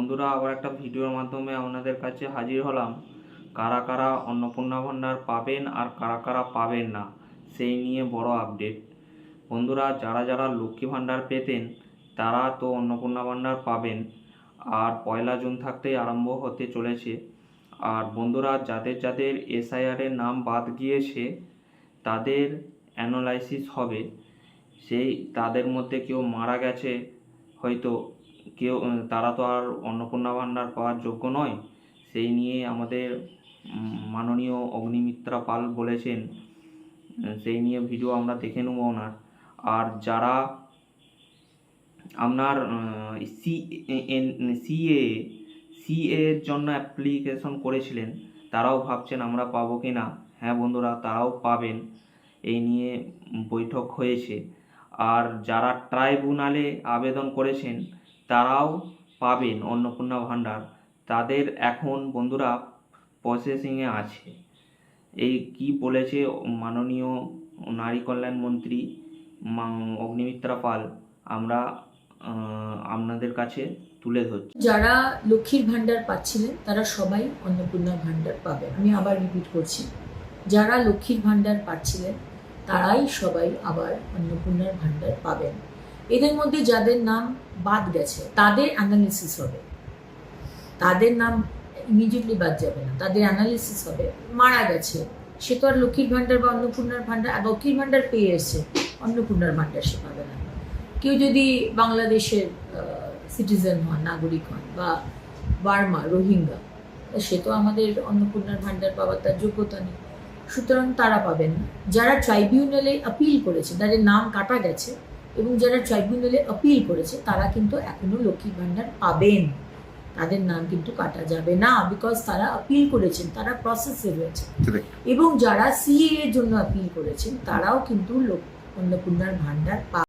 বন্ধুরা, আবার একটা ভিডিওর মাধ্যমে আপনাদের কাছে হাজির হলাম। কারা কারা অন্নপূর্ণা ভাণ্ডার পাবেন আর কারা কারা পাবেন না, সেই নিয়ে বড় আপডেট। বন্ধুরা, যারা যারা লক্ষ্মী ভাণ্ডার পেতেন তারা তো অন্নপূর্ণা ভাণ্ডার পাবেন, আর 1 জুন থাকতেই আরম্ভ হতে চলেছে। আর বন্ধুরা, যাদের যাদের এসআইআরের নাম বাদ গিয়েছে তাদের অ্যানালাইসিস হবে। সেই তাদের মধ্যে কেউ মারা গেছে হয়তো, কেউ তারা তো আর অন্নপূর্ণা ভাণ্ডার পাওয়ার যোগ্য নয়। সেই নিয়ে আমাদের মাননীয় অগ্নিমিত্রা পাল বলেছেন, সেই নিয়ে ভিডিও আমরা দেখে নেব ওনার। আর যারা আপনার সিএ এর জন্য অ্যাপ্লিকেশন করেছিলেন তারাও ভাবছেন আমরা পাবো কি না। হ্যাঁ বন্ধুরা, তারাও পাবেন, এই নিয়ে বৈঠক হয়েছে। আর যারা ট্রাইব্যুনালে আবেদন করেছেন তারাও পাবেন অন্নপূর্ণা ভাণ্ডার, তাদের এখন বন্ধুরা প্রসেসিংয়ে আছে। এই কি বলেছে মাননীয় নারী কল্যাণ মন্ত্রী অগ্নিমিত্রা পাল, আমরা আপনাদের কাছে তুলে ধরছি। যারা লক্ষ্মীর ভাণ্ডার পাচ্ছিলেন তারা সবাই অন্নপূর্ণা ভাণ্ডার পাবেন। আমি আবার রিপিট করছি, যারা লক্ষ্মীর ভাণ্ডার পাচ্ছিলেন তারাই সবাই আবার অন্নপূর্ণার ভাণ্ডার পাবেন। এদের মধ্যে যাদের নাম বাদ গেছে তাদের অ্যানালিসিস হবে, তাদের নাম ইমিডিয়েটলি বাদ যাবে না, তাদের অ্যানালিসিস হবে। মারা গেছে সে তো আর লক্ষ্মীর ভাণ্ডার বা অন্নপূর্ণার ভাণ্ডার, লক্ষ্মীর ভাণ্ডার পেয়ে এসছে, অন্নপূর্ণার ভাণ্ডার সে পাবে না। কেউ যদি বাংলাদেশের সিটিজেন হন, নাগরিক হন, বা বার্মা, রোহিঙ্গা, সে তো আমাদের অন্নপূর্ণার ভাণ্ডার পাওয়ার তার যোগ্যতা নেই, সুতরাং তারা পাবেন না। যারা ট্রাইব্যুনালে আপিল করেছে, তাদের নাম কাটা গেছে, এবং যারা ট্রাইব্যুনালে আপিল করেছে তারা কিন্তু এখনো লক্ষ্মীর ভাণ্ডার পাবেন, তাদের নাম কিন্তু কাটা যাবে না, বিকজ তারা আপিল করেছেন, তারা প্রসেসে রয়েছে। এবং যারা সিএ এর জন্য আপিল করেছেন তারাও কিন্তু অন্নপূর্ণার ভাণ্ডার